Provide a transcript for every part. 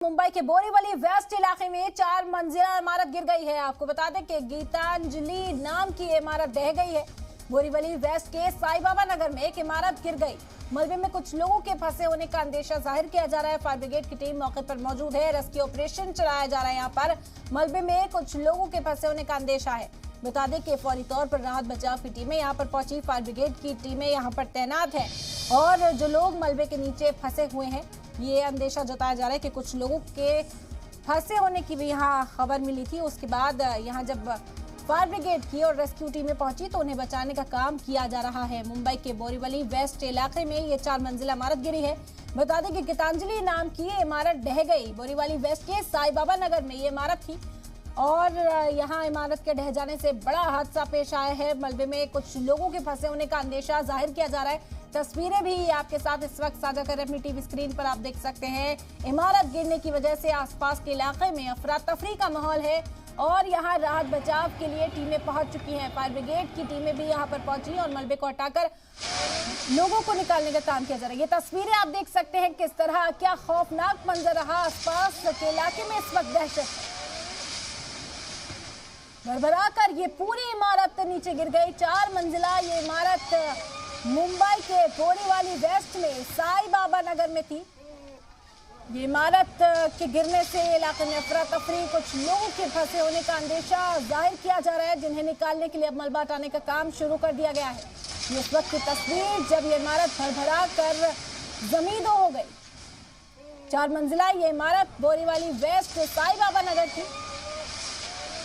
मुंबई के बोरीवली वेस्ट इलाके में 4 मंजिला इमारत गिर गई है। आपको बता दें कि गीतांजलि नाम की इमारत ढह गई है। बोरीवली वेस्ट के साई बाबा नगर में एक इमारत गिर गई। मलबे में कुछ लोगों के फंसे होने का अंदेशा जाहिर किया जा रहा है। फायर ब्रिगेड की टीम मौके पर मौजूद है। रेस्क्यू ऑपरेशन चलाया जा रहा है। यहाँ पर मलबे में कुछ लोगों के फंसे होने का अंदेशा है। बता दें कि फौरी तौर पर राहत बचाव की टीमें यहाँ पर पहुंची। फायर ब्रिगेड की टीमें यहाँ पर तैनात है और जो लोग मलबे के नीचे फंसे हुए हैं, ये अंदेशा जताया जा रहा है कि कुछ लोगों के फंसे होने की भी यहाँ खबर मिली थी। उसके बाद यहाँ जब फायर ब्रिगेड की और रेस्क्यू टीमें पहुंची तो उन्हें बचाने का काम किया जा रहा है। मुंबई के बोरीवली वेस्ट इलाके में ये 4 मंजिला इमारत गिरी है। बता दें कि गीतांजलि नाम की ये इमारत ढह गई। बोरीवली वेस्ट के साई बाबा नगर में ये इमारत थी और यहाँ इमारत के ढह जाने से बड़ा हादसा पेश आया है। मलबे में कुछ लोगों के फंसे होने का अंदेशा जाहिर किया जा रहा है। तस्वीरें भी आपके साथ इस वक्त साझा कर रहे हैं। अपनी टीवी स्क्रीन पर आप देख सकते हैं। इमारत गिरने की वजह से आसपास के इलाके में अफरा तफरी का माहौल है और यहाँ राहत बचाव के लिए टीमें पहुंच चुकी हैं। फायर ब्रिगेड की टीमें भी यहाँ पर पहुंची और मलबे को हटाकर लोगों को निकालने का काम किया जा रहा है। ये तस्वीरें आप देख सकते हैं किस तरह क्या खौफनाक मंजर रहा। आसपास के इलाके में इस वक्त दहशत भरभरा कर ये पूरी इमारत नीचे गिर गई। 4 मंजिला ये इमारत मुंबई के बोरीवली वेस्ट में साई बाबा नगर में थी। ये इमारत के गिरने से इलाके में अफरा तफरी, कुछ लोगों के फंसे होने का अंदेशा जाहिर किया जा रहा है, जिन्हें निकालने के लिए अब मलबा हटाने का काम शुरू कर दिया गया है। ये इस वक्त की तस्वीर जब ये इमारत भरभरा कर जमींदो हो गई। 4 मंजिला ये इमारत बोरीवली वेस्ट साई बाबा नगर थी।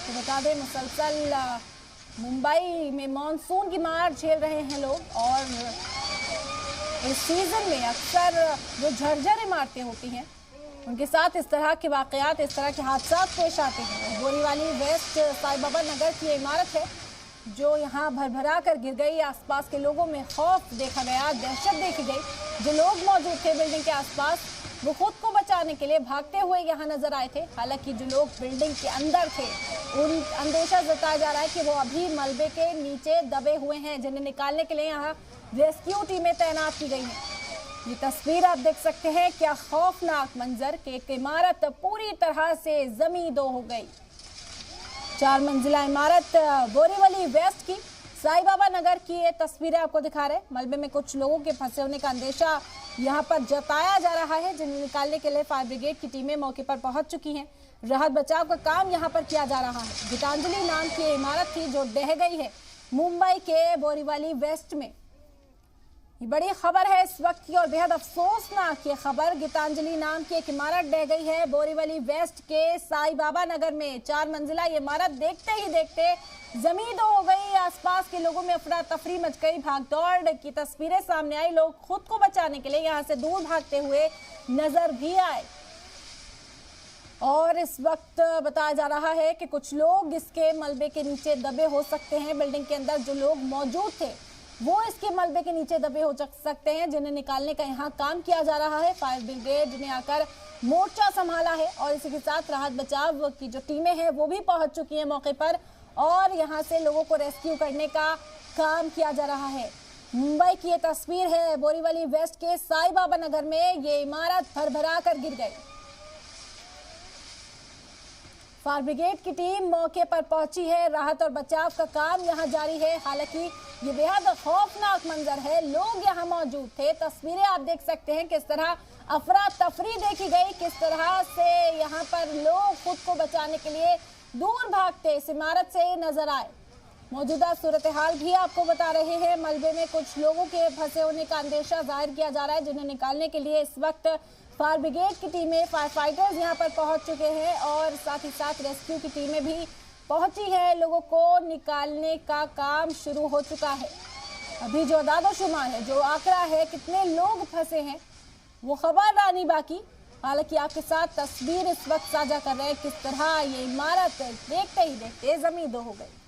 तो बता दें मुसलसल मुंबई में मानसून की मार झेल रहे हैं लोग और इस सीजन में अक्सर जो झरझर इमारतें होती हैं उनके साथ इस तरह के वाकयात, इस तरह के हादसा पेश आते हैं। बोरीवली वेस्ट साई बाबा नगर की इमारत है जो यहाँ भरभरा कर गिर गई। आसपास के लोगों में खौफ देखा गया, दहशत देखी गई। जो लोग मौजूद थे बिल्डिंग के आसपास वो खुद को बचाने के लिए भागते हुए यहाँ नजर आए थे। हालांकि जो लोग बिल्डिंग के अंदर थे उन अंदेशा जताया जा रहा है कि वो अभी मलबे के नीचे दबे हुए हैं, जिन्हें निकालने के लिए यहाँ रेस्क्यू टीमें तैनात की गई हैं। ये तस्वीर आप देख सकते हैं, क्या खौफनाक मंजर कि एक इमारत पूरी तरह से जमींदो हो गई। 4 मंजिला इमारत बोरीवली वेस्ट की साई बाबा नगर की ये तस्वीरें आपको दिखा रहे हैं। मलबे में कुछ लोगों के फंसे होने का अंदेशा यहाँ पर जताया जा रहा है, जिन्हें निकालने के लिए फायर ब्रिगेड की टीमें मौके पर पहुंच चुकी हैं। राहत बचाव का काम यहाँ पर किया जा रहा है। गीतांजलि नाम की इमारत थी जो ढह गई है मुंबई के बोरीवली वेस्ट में। ये बड़ी खबर है इस वक्त की और बेहद अफसोसनाक ये खबर। गीतांजलि नाम की एक इमारत ढह गई है बोरीवली वेस्ट के साई बाबा नगर में। 4 मंजिला ये इमारत देखते ही देखते जमींदो हो गई। आसपास के लोगों में अफरा तफरी मच गई, भागदौड़ की तस्वीरें सामने आई। लोग खुद को बचाने के लिए यहाँ से दूर भागते हुए नजर भी आए और इस वक्त बताया जा रहा है कि कुछ लोग इसके मलबे के नीचे दबे हो सकते हैं। बिल्डिंग के अंदर जो लोग मौजूद थे वो इसके मलबे के नीचे दबे हो सकते हैं, जिन्हें निकालने का यहाँ काम किया जा रहा है। फायर ब्रिगेड ने आकर मोर्चा संभाला है और इसी के साथ राहत बचाव की जो टीमें हैं वो भी पहुंच चुकी हैं मौके पर और यहाँ से लोगों को रेस्क्यू करने का काम किया जा रहा है। मुंबई की ये तस्वीर है बोरीवली वेस्ट के साई बाबा नगर में। ये इमारत भरभरा कर गिर गई। फायर ब्रिगेड की टीम मौके पर पहुंची है। राहत और बचाव का काम यहां जारी है। हालांकि ये बेहद खौफनाक मंजर है। लोग यहां मौजूद थे। तस्वीरें आप देख सकते हैं किस तरह अफरा तफरी देखी गई, किस तरह से यहां पर लोग खुद को बचाने के लिए दूर भागते इस इमारत से नजर आए। मौजूदा सूरत हाल भी आपको बता रहे हैं। मलबे में कुछ लोगों के फंसे होने का अंदेशा जाहिर किया जा रहा है, जिन्हें निकालने के लिए इस वक्त फायर ब्रिगेड की टीमें, फायर फाइटर्स यहाँ पर पहुंच चुके हैं और साथ ही साथ रेस्क्यू की टीमें भी पहुंची है। लोगों को निकालने का काम शुरू हो चुका है। अभी जो आदादोशुमार है, जो आंकड़ा है कितने लोग फंसे हैं, वो खबर आनी बाकी। हालांकि आपके साथ तस्वीर इस वक्त साझा कर रहे हैं किस तरह ये इमारत देखते ही देखते जमींदो हो गई।